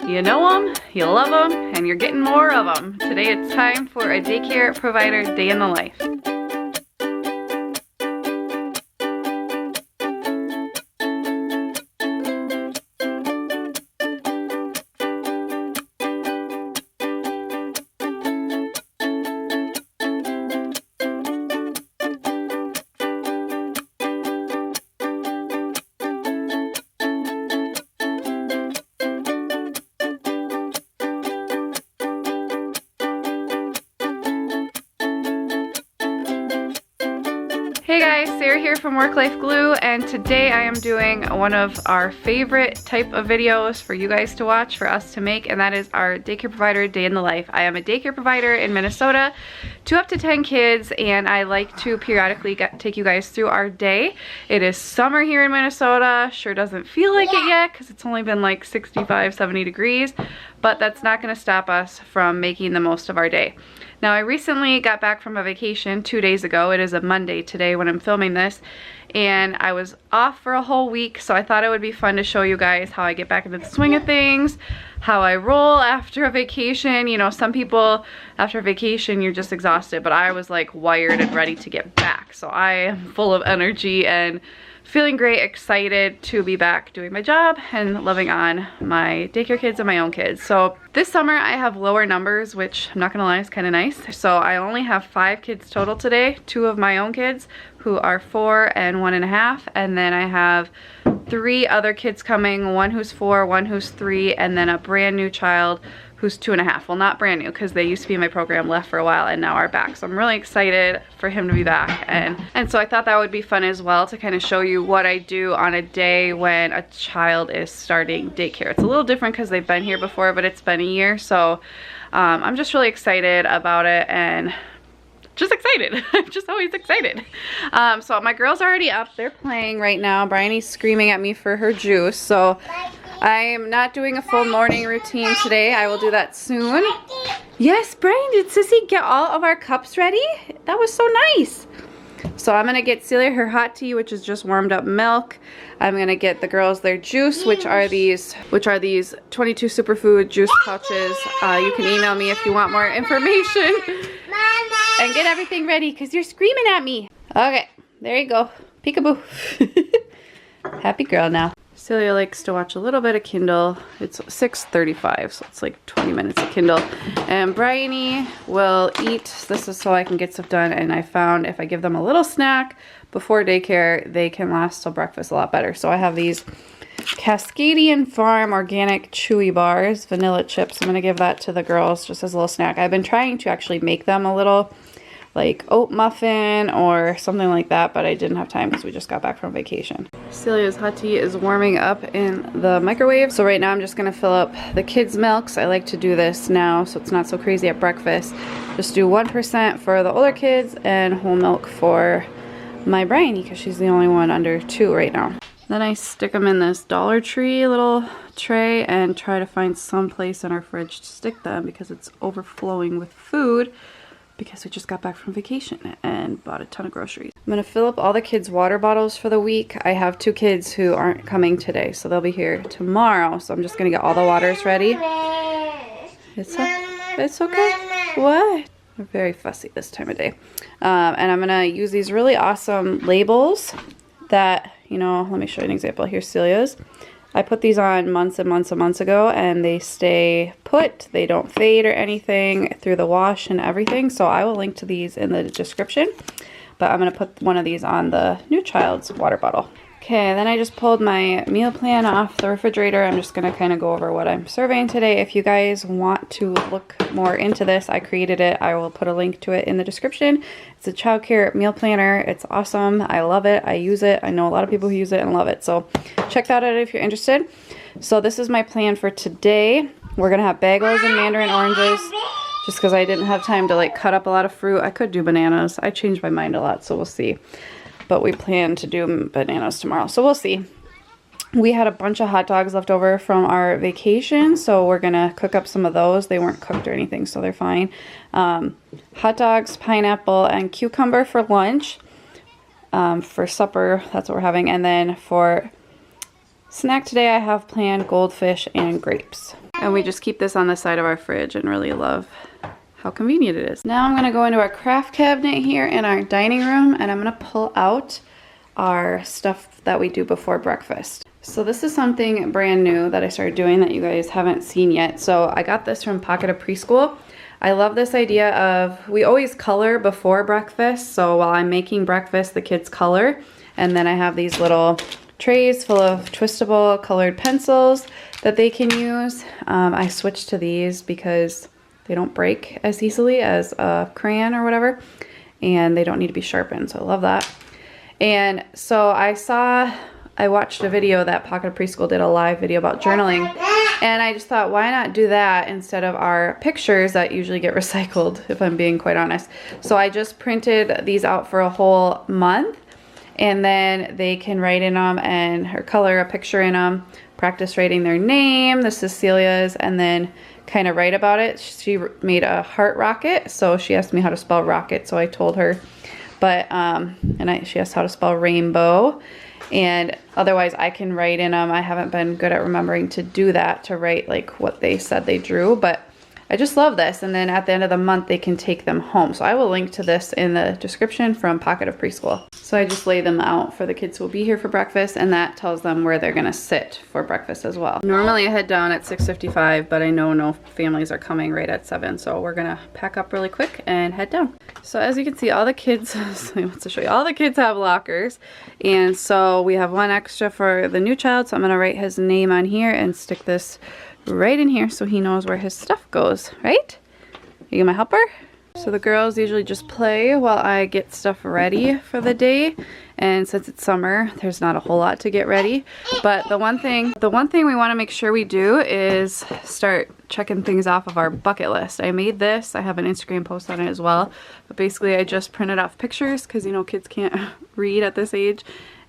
You know them, you love them, and you're getting more of them. Today it's time for a daycare provider day in the life. Hey guys, Sarah here from Work Life Glue, and today I am doing one of our favorite type of videos for you guys to watch, for us to make, and that is our daycare provider day in the life. I am a daycare provider in Minnesota, 2 up to 10 kids, and I like to periodically take you guys through our day. It is summer here in Minnesota. Sure doesn't feel like it yet because it's only been like 65, 70 degrees, but that's not going to stop us from making the most of our day. Now, I recently got back from a vacation 2 days ago. It is a Monday today when I'm filming this, and I was off for a whole week, so I thought it would be fun to show you guys how I get back into the swing of things, how I roll after a vacation. You know, some people after a vacation you're just exhausted, but I was like wired and ready to get back. So I am full of energy and feeling great, excited to be back doing my job and loving on my daycare kids and my own kids. So this summer I have lower numbers, which I'm not gonna lie is kind of nice. So I only have 5 kids total today, 2 of my own kids who are 4 and 1.5, and then I have 3 other kids coming, 1 who's 4, 1 who's 3, and then a brand new child who's 2.5. Well, not brand new because they used to be in my program, left for a while, and now are back. So I'm really excited for him to be back. And so I thought that would be fun as well to kind of show you what I do on a day when a child is starting daycare. It's a little different because they've been here before, but it's been a year. So I'm just really excited about it and just excited. I'm just always excited. So my girls are already up. They're playing right now. Bryony's screaming at me for her juice. So I'm not doing a full morning routine today. I will do that soon. Yes, Brian, did Sissy get all of our cups ready? That was so nice. So I'm gonna get Celia her hot tea, which is just warmed up milk. I'm gonna get the girls their juice, which are these 22 superfood juice pouches. You can email me if you want more information. And get everything ready because you're screaming at me. Okay, there you go. Peekaboo. Happy girl now. Celia likes to watch a little bit of Kindle. It's 6:35, so it's like 20 minutes of Kindle. And Bryony will eat. This is so I can get stuff done. And I found if I give them a little snack before daycare, they can last till breakfast a lot better. So I have these Cascadian Farm organic chewy bars, vanilla chips. I'm gonna give that to the girls just as a little snack. I've been trying to actually make them a little like oat muffin or something like that, but I didn't have time because we just got back from vacation. Celia's hot tea is warming up in the microwave. So right now I'm just gonna fill up the kids' milks. I like to do this now so it's not so crazy at breakfast. Just do 1% for the older kids and whole milk for my Bryony because she's the only one under 2 right now. Then I stick them in this Dollar Tree little tray and try to find some place in our fridge to stick them because it's overflowing with food because we just got back from vacation and bought a ton of groceries. I'm gonna fill up all the kids' water bottles for the week. I have 2 kids who aren't coming today, so they'll be here tomorrow. So I'm just gonna get all the waters ready. It's okay. What? They're very fussy this time of day. And I'm gonna use these really awesome labels that, you know, let me show you an example. Here's Celia's. I put these on months and months and months ago, and they stay put. They don't fade or anything through the wash and everything. So I will link to these in the description. But I'm going to put one of these on the new child's water bottle. Okay, then I just pulled my meal plan off the refrigerator. I'm just going to kind of go over what I'm serving today. If you guys want to look more into this, I created it. I will put a link to it in the description. It's a childcare meal planner. It's awesome. I love it. I use it. I know a lot of people who use it and love it. So check that out if you're interested. So this is my plan for today. We're going to have bagels and mandarin oranges just because I didn't have time to like cut up a lot of fruit. I could do bananas. I changed my mind a lot, so we'll see. But we plan to do bananas tomorrow, so we'll see. We had a bunch of hot dogs left over from our vacation, so we're gonna cook up some of those. They weren't cooked or anything, so they're fine. Hot dogs, pineapple, and cucumber for lunch. For supper, that's what we're having. And then for snack today, I have planned goldfish and grapes. And we just keep this on the side of our fridge and really love how convenient it is. Now I'm gonna go into our craft cabinet here in our dining room, and I'm gonna pull out our stuff that we do before breakfast. So this is something brand new that I started doing that you guys haven't seen yet. So I got this from Pocket of Preschool. I love this idea of, we always color before breakfast. So while I'm making breakfast, the kids color. And then I have these little trays full of twistable colored pencils that they can use. I switched to these because they don't break as easily as a crayon or whatever. And they don't need to be sharpened, so I love that. And so I watched a video that Pocket of Preschool did, a live video about journaling, and I just thought, why not do that instead of our pictures that usually get recycled, if I'm being quite honest. So I just printed these out for a whole month, and then they can write in them or color a picture in them, practice writing their name, this is Celia's, and then kind of write about it. She made a heart rocket, so she asked me how to spell rocket, so I told her. But, she asked how to spell rainbow. And otherwise I can write in them. I haven't been good at remembering to do that, to write like what they said they drew, but I just love this. And then at the end of the month, they can take them home. So I will link to this in the description from Pocket of Preschool. So I just lay them out for the kids who will be here for breakfast, and that tells them where they're gonna sit for breakfast as well. Normally I head down at 6:55, but I know no families are coming right at 7, so we're gonna pack up really quick and head down. So as you can see, all the kids, to show you, all the kids have lockers, and so we have one extra for the new child, so I'm gonna write his name on here and stick this right in here so he knows where his stuff goes, right? You gonna help her? So the girls usually just play while I get stuff ready for the day, and since it's summer, there's not a whole lot to get ready. But the one thing we want to make sure we do is start checking things off of our bucket list. I made this, I have an Instagram post on it as well, but basically I just printed off pictures because, you know, kids can't read at this age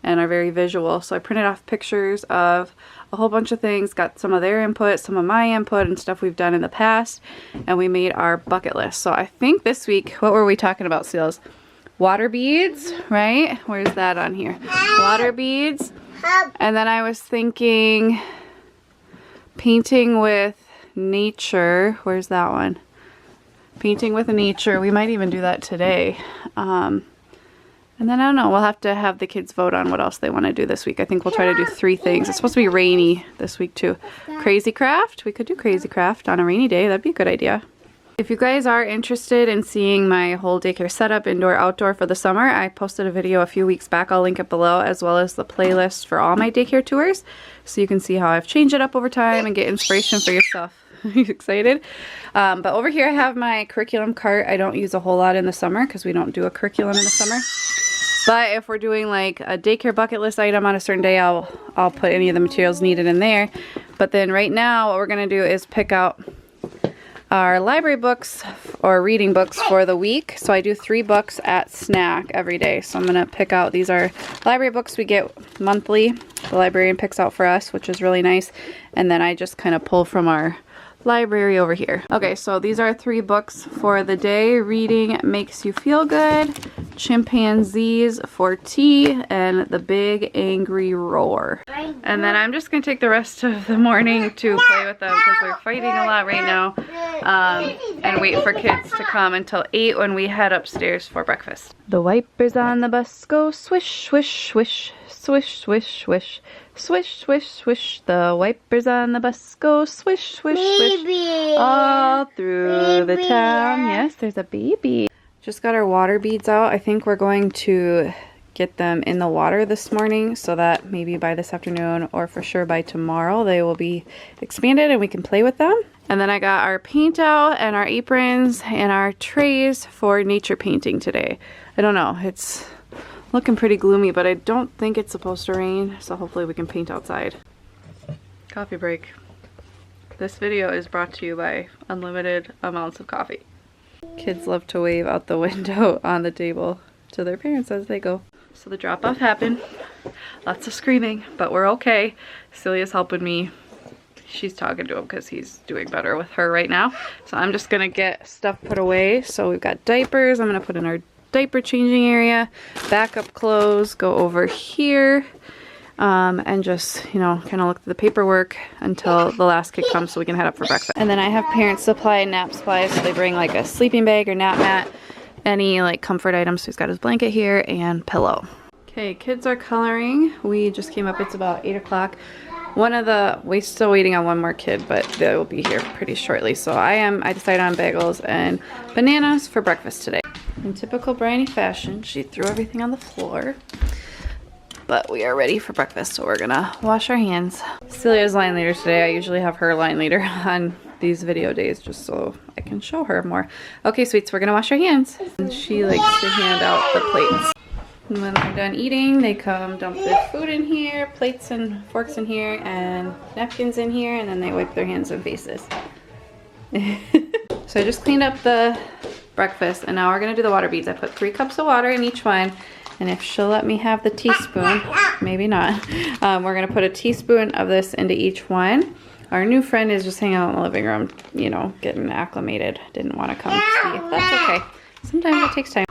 and are very visual. So I printed off pictures of a whole bunch of things, got some of their input, some of my input, and stuff we've done in the past, and we made our bucket list. So I think this week, what were we talking about, Seals? Water beads, right? Where's that on here? Water beads. And then I was thinking painting with nature. Where's that one? Painting with nature. We might even do that today. And then I don't know, we'll have to have the kids vote on what else they want to do this week. I think we'll try to do 3 things. It's supposed to be rainy this week too. Crazy craft. We could do crazy craft on a rainy day. That'd be a good idea. If you guys are interested in seeing my whole daycare setup, indoor, outdoor for the summer, I posted a video a few weeks back. I'll link it below, as well as the playlist for all my daycare tours. So you can see how I've changed it up over time and get inspiration for yourself. Are you excited? But over here I have my curriculum cart. I don't use a whole lot in the summer because we don't do a curriculum in the summer. But if we're doing like a daycare bucket list item on a certain day, I'll put any of the materials needed in there. But then right now what we're going to do is pick out our library books or reading books for the week. So I do 3 books at snack every day. So I'm going to pick out, these are library books we get monthly. The librarian picks out for us, which is really nice. And then I just kind of pull from our library over here. Okay, so these are 3 books for the day. Reading Makes You Feel Good, Chimpanzees for Tea, and The Big Angry Roar. And then I'm just gonna take the rest of the morning to play with them because they're fighting a lot right now, and wait for kids to come until 8 when we head upstairs for breakfast. The wipers on the bus go swish, swish, swish, swish, swish, swish. Swish, swish, swish, the wipers on the bus go swish, swish, swish, all through the town. Yes, there's a baby. Just got our water beads out. I think we're going to get them in the water this morning so that maybe by this afternoon or for sure by tomorrow they will be expanded and we can play with them. And then I got our paint out and our aprons and our trays for nature painting today. I don't know, it's looking pretty gloomy, but I don't think it's supposed to rain, so hopefully we can paint outside. Coffee break. This video is brought to you by unlimited amounts of coffee. Kids love to wave out the window on the table to their parents as they go. So the drop-off happened. Lots of screaming, but we're okay. Celia's helping me. She's talking to him because he's doing better with her right now. So I'm just gonna get stuff put away. So we've got diapers. I'm gonna put in our diaper changing area, backup clothes go over here. and just, you know, kind of look through the paperwork until the last kid comes so we can head up for breakfast. And then I have parents supply nap supplies, so they bring like a sleeping bag or nap mat, any like comfort items. So he's got his blanket here and pillow. Okay, kids are coloring. We just came up, it's about 8 o'clock. We're still waiting on one more kid, but they will be here pretty shortly. So I decided on bagels and bananas for breakfast today. In typical Bryony fashion, she threw everything on the floor. But we are ready for breakfast, so we're gonna wash our hands. Celia's line leader today. I usually have her line leader on these video days just so I can show her more. Okay, sweets, we're gonna wash our hands. And she likes to hand out the plates. And when they're done eating, they come dump their food in here, plates and forks in here, and napkins in here, and then they wipe their hands and faces. So I just cleaned up the breakfast, and now we're gonna do the water beads. I put 3 cups of water in each one, and if she'll let me have the teaspoon, maybe not, we're gonna put a teaspoon of this into each one. Our new friend is just hanging out in the living room, you know, getting acclimated. Didn't want to come see. That's okay. Sometimes it takes time.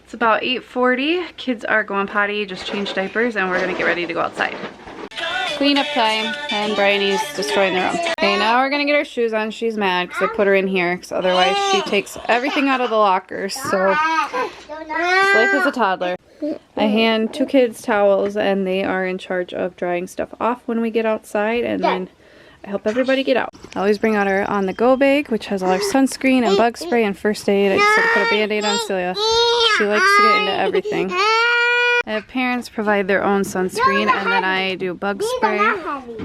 It's about 8:40. Kids are going potty, just changed diapers, and we're gonna get ready to go outside. Cleanup time, and Bryony's destroying the room. Okay, now we're gonna get her shoes on. She's mad because I put her in here, because otherwise she takes everything out of the lockers. So, life as a toddler. I hand 2 kids towels, and they are in charge of drying stuff off when we get outside, and then I help everybody get out. I always bring out our on-the-go bag, which has all our sunscreen and bug spray and first aid. I just put a band-aid on Celia. She likes to get into everything. I have parents provide their own sunscreen, and then I do bug spray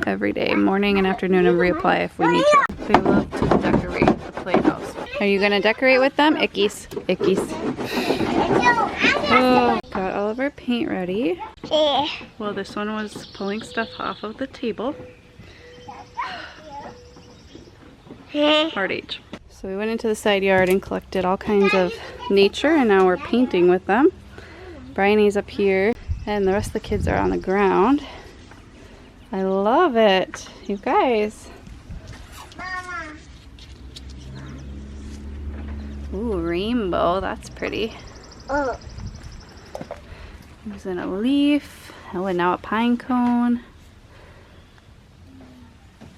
every day, morning and afternoon, and reapply if we need to. They love to decorate the playhouse. Are you gonna decorate with them? Ickies. Ickies. Oh, got all of our paint ready. Well, this one was pulling stuff off of the table. Hard age. So we went into the side yard and collected all kinds of nature, and now we're painting with them. Bryony's up here, and the rest of the kids are on the ground. I love it, you guys. Ooh, rainbow, that's pretty. Using a leaf. Oh, and now a pine cone.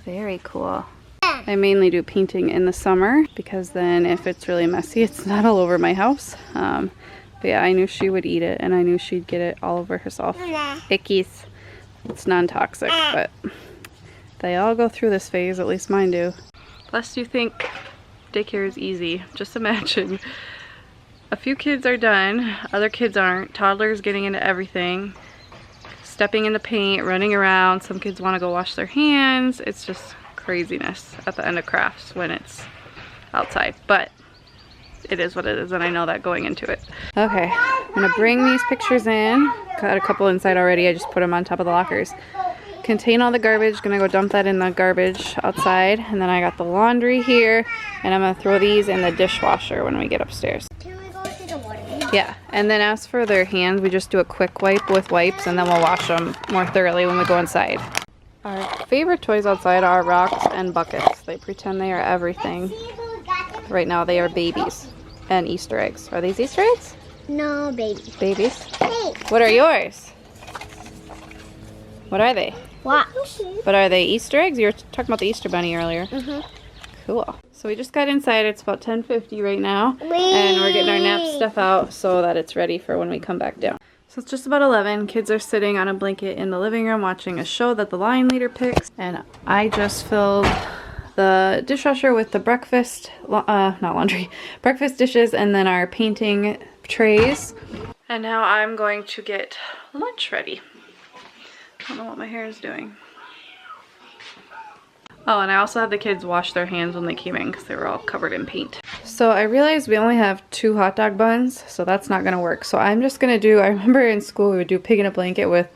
Very cool. I mainly do painting in the summer because then if it's really messy, it's not all over my house. But yeah, I knew she would eat it, and I knew she'd get it all over herself. Ickies. It's non-toxic, but they all go through this phase, at least mine do. Lest you think daycare is easy, just imagine. A few kids are done, other kids aren't. Toddlers getting into everything. Stepping in the paint, running around. Some kids want to go wash their hands. It's just craziness at the end of crafts when it's outside, but it is what it is, and I know that going into it. Okay, I'm gonna bring these pictures in. Got a couple inside already. I just put them on top of the lockers. Contain all the garbage. Gonna go dump that in the garbage outside, and then I got the laundry here, and I'm gonna throw these in the dishwasher when we get upstairs. Can we go to the water? Yeah, and then as for their hands, we just do a quick wipe with wipes, and then we'll wash them more thoroughly when we go inside. Our favorite toys outside are rocks and buckets. They pretend they are everything. Right now they are babies and Easter eggs. Are these Easter eggs? No, babies. Babies? Hey. What are yours? What are they? Watch. But are they Easter eggs? You were talking about the Easter bunny earlier. Cool. So we just got inside. It's about 10:50 right now. And we're getting our nap stuff out so that it's ready for when we come back down. So it's just about 11. Kids are sitting on a blanket in the living room watching a show that the line leader picks. And I just filled the dishwasher with the breakfast, not laundry, breakfast dishes, and then our painting trays. And now I'm going to get lunch ready. I don't know what my hair is doing. Oh, and I also had the kids wash their hands when they came in because they were all covered in paint. So I realized we only have 2 hot dog buns, so that's not gonna work. So I'm just gonna do, I remember in school we would do pig in a blanket with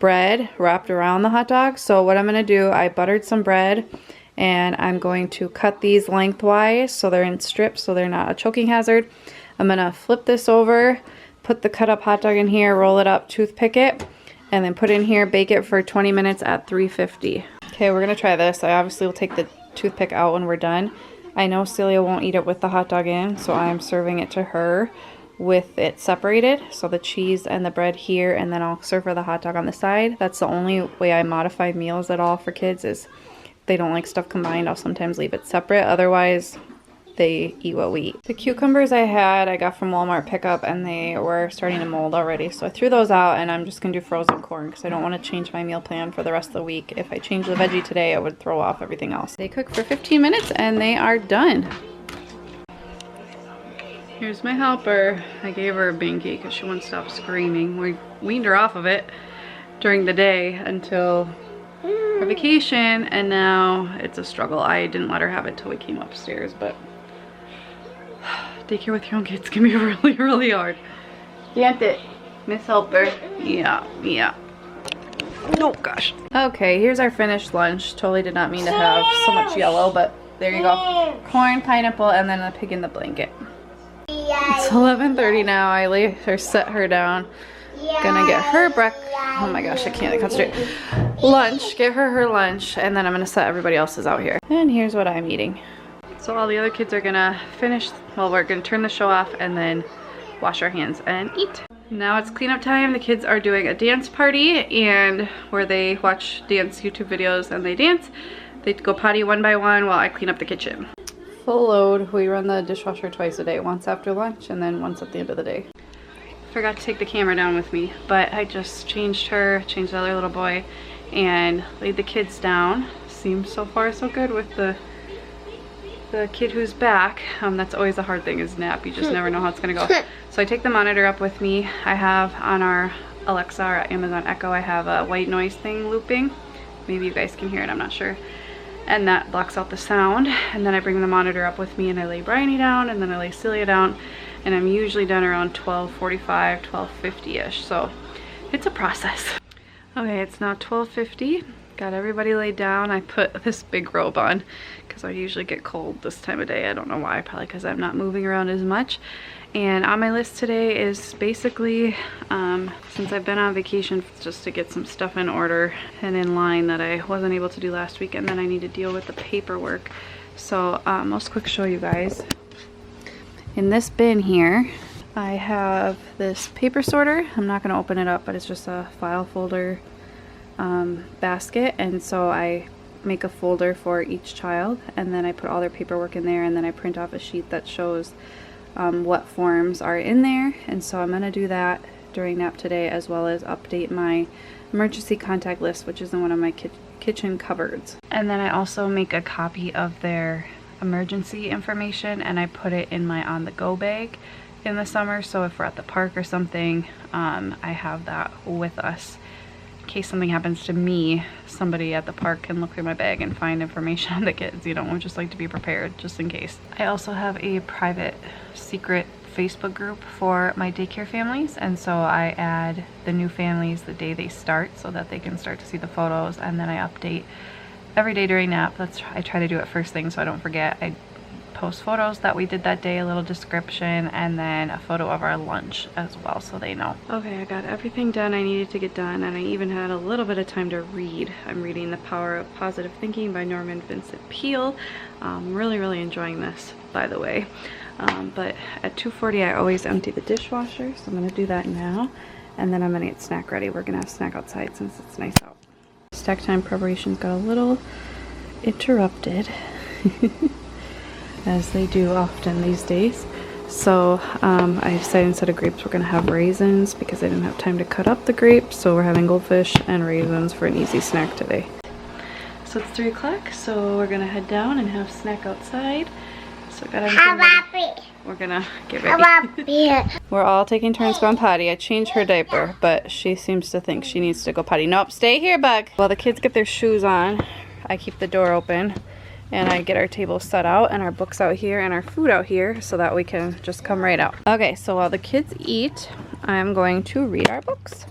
bread wrapped around the hot dog. So what I'm gonna do, I buttered some bread, and I'm going to cut these lengthwise so they're in strips so they're not a choking hazard. I'm gonna flip this over, put the cut up hot dog in here, roll it up, toothpick it, and then put it in here, bake it for 20 minutes at 350. Okay, we're gonna try this. I obviously will take the toothpick out when we're done. I know Celia won't eat it with the hot dog in, so I'm serving it to her. with it separated, so the cheese and the bread here, and then I'll serve her the hot dog on the side. That's the only way I modify meals at all for kids, is if they don't like stuff combined, I'll sometimes leave it separate. Otherwise, they eat what we eat. The cucumbers I got from Walmart pickup, and they were starting to mold already, so I threw those out, and I'm just gonna do frozen corn because I don't want to change my meal plan for the rest of the week. If I change the veggie today, I would throw off everything else. They cook for 15 minutes and they are done. Here's my helper. I gave her a binky because she wouldn't stop screaming. We weaned her off of it during the day until her vacation, and now it's a struggle. I didn't let her have it till we came upstairs, but daycare with your own kids can be really, really hard. Can't it, Miss Helper? Yeah. Oh gosh. Okay, here's our finished lunch. Totally did not mean to have so much yellow, but there you go. Corn, pineapple, and then a pig in the blanket. It's 11:30 now. I set her down. Gonna get her breakfast. Oh my gosh, I can't concentrate. Lunch. Get her lunch, and then I'm gonna set everybody else's out here. And here's what I'm eating. So all the other kids are gonna finish. Well, we're gonna turn the show off and then wash our hands and eat. Now it's cleanup time. The kids are doing a dance party, and where they watch dance YouTube videos and they dance. They go potty one by one while I clean up the kitchen. Full load. We run the dishwasher twice a day, once after lunch and then once at the end of the day. Forgot to take the camera down with me, but I just changed the other little boy, and laid the kids down. Seems so far so good with the kid who's back. That's always a hard thing, is nap. You just never know how it's gonna go. So I take the monitor up with me. I have on our Alexa or Amazon Echo, I have a white noise thing looping. Maybe you guys can hear it, I'm not sure. And that blocks out the sound. And then I bring the monitor up with me, and I lay Bryony down, and then I lay Celia down, and I'm usually done around 12:45, 12:50-ish. So it's a process. Okay, it's now 12:50. Got everybody laid down. I put this big robe on because I usually get cold this time of day. I don't know why, probably because I'm not moving around as much. And on my list today is basically, since I've been on vacation, just to get some stuff in order and in line that I wasn't able to do last week, and then I need to deal with the paperwork. So I'll just quick show you guys. In this bin here, I have this paper sorter. I'm not going to open it up, but it's just a file folder basket, and so I make a folder for each child, and then I put all their paperwork in there, and then I print off a sheet that shows what forms are in there. And so I'm going to do that during nap today, as well as update my emergency contact list, which is in one of my kitchen cupboards. And then I also make a copy of their emergency information, and I put it in my on-the-go bag in the summer, so if we're at the park or something, I have that with us. In case something happens to me, somebody at the park can look through my bag and find information on the kids. You know, I just like to be prepared just in case. I also have a private secret Facebook group for my daycare families, and so I add the new families the day they start so that they can start to see the photos, and then I update every day during nap. I try to do it first thing so I don't forget. I post photos that we did that day, a little description, and then a photo of our lunch as well, so they know. Okay, I got everything done I needed to get done, and I even had a little bit of time to read. I'm reading The Power of Positive Thinking by Norman Vincent Peale. Really enjoying this, by the way. But at 2:40 I always empty the dishwasher, so I'm gonna do that now, and then I'm gonna get snack ready. We're gonna have snack outside since it's nice out. Snack time preparations got a little interrupted as they do often these days. So I decided instead of grapes we're gonna have raisins because I didn't have time to cut up the grapes, so we're having goldfish and raisins for an easy snack today. So it's 3 o'clock, so we're gonna head down and have snack outside. So I got everything ready. We're gonna get ready. We're all taking turns going potty. I changed her diaper, but she seems to think she needs to go potty. Nope, stay here, Bug. While the kids get their shoes on, I keep the door open, and I get our table set out and our books out here and our food out here so that we can just come right out. Okay, so while the kids eat, I'm going to read our books.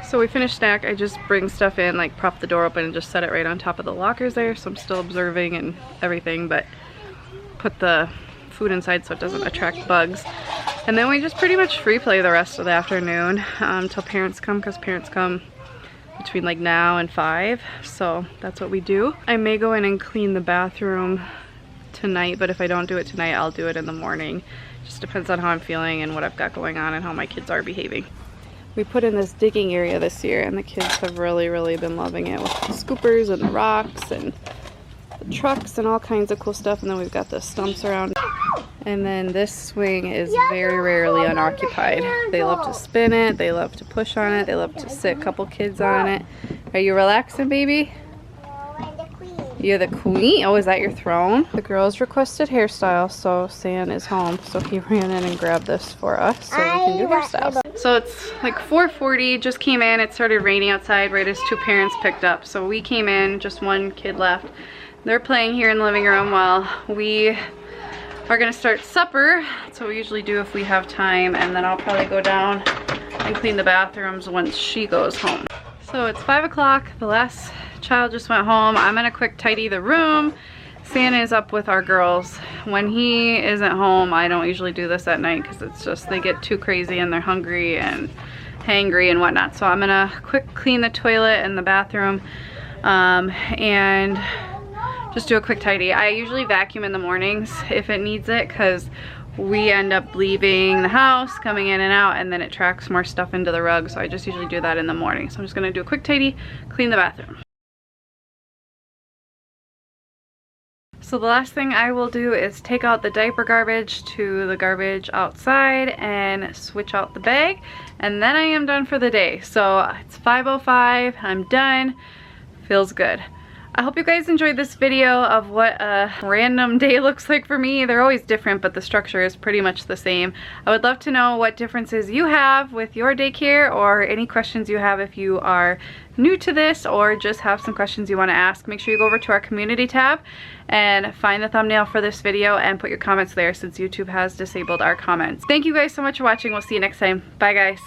So we finished snack. I just bring stuff in, like prop the door open and just set it right on top of the lockers there, so I'm still observing and everything, but put the food inside so it doesn't attract bugs. And then we just pretty much free play the rest of the afternoon until parents come, because parents come between like now and 5, so that's what we do. I may go in and clean the bathroom tonight, but if I don't do it tonight, I'll do it in the morning. Just depends on how I'm feeling and what I've got going on and how my kids are behaving. We put in this digging area this year and the kids have really been loving it with the scoopers and the rocks and the trucks and all kinds of cool stuff. And then we've got the stumps around. And then this swing is very rarely unoccupied. They love to spin it, they love to push on it, they love to sit a couple kids on it. Are you relaxing, baby? You're the queen? Oh, is that your throne? The girls requested hairstyle, so San is home. So he ran in and grabbed this for us so we can do hairstyles. So it's like 4:40, just came in. It started raining outside right as 2 parents picked up. So we came in, just 1 kid left. They're playing here in the living room while we are gonna start supper. That's what we usually do if we have time. And then I'll probably go down and clean the bathrooms once she goes home. So it's 5 o'clock, the last child just went home. I'm gonna quick tidy the room. Santa is up with our girls. When he isn't home, I don't usually do this at night because it's just, they get too crazy and they're hungry and hangry and whatnot. So I'm gonna quick clean the toilet and the bathroom and just do a quick tidy. I usually vacuum in the mornings if it needs it because we end up leaving the house, coming in and out, and then it tracks more stuff into the rug. So I just usually do that in the morning. So I'm just gonna do a quick tidy, clean the bathroom. So the last thing I will do is take out the diaper garbage to the garbage outside and switch out the bag, and then I am done for the day. So it's 5:05, I'm done, feels good. I hope you guys enjoyed this video of what a random day looks like for me. They're always different, but the structure is pretty much the same. I would love to know what differences you have with your daycare or any questions you have if you are new to this or just have some questions you want to ask. Make sure you go over to our community tab and find the thumbnail for this video and put your comments there since YouTube has disabled our comments. Thank you guys so much for watching. We'll see you next time. Bye guys.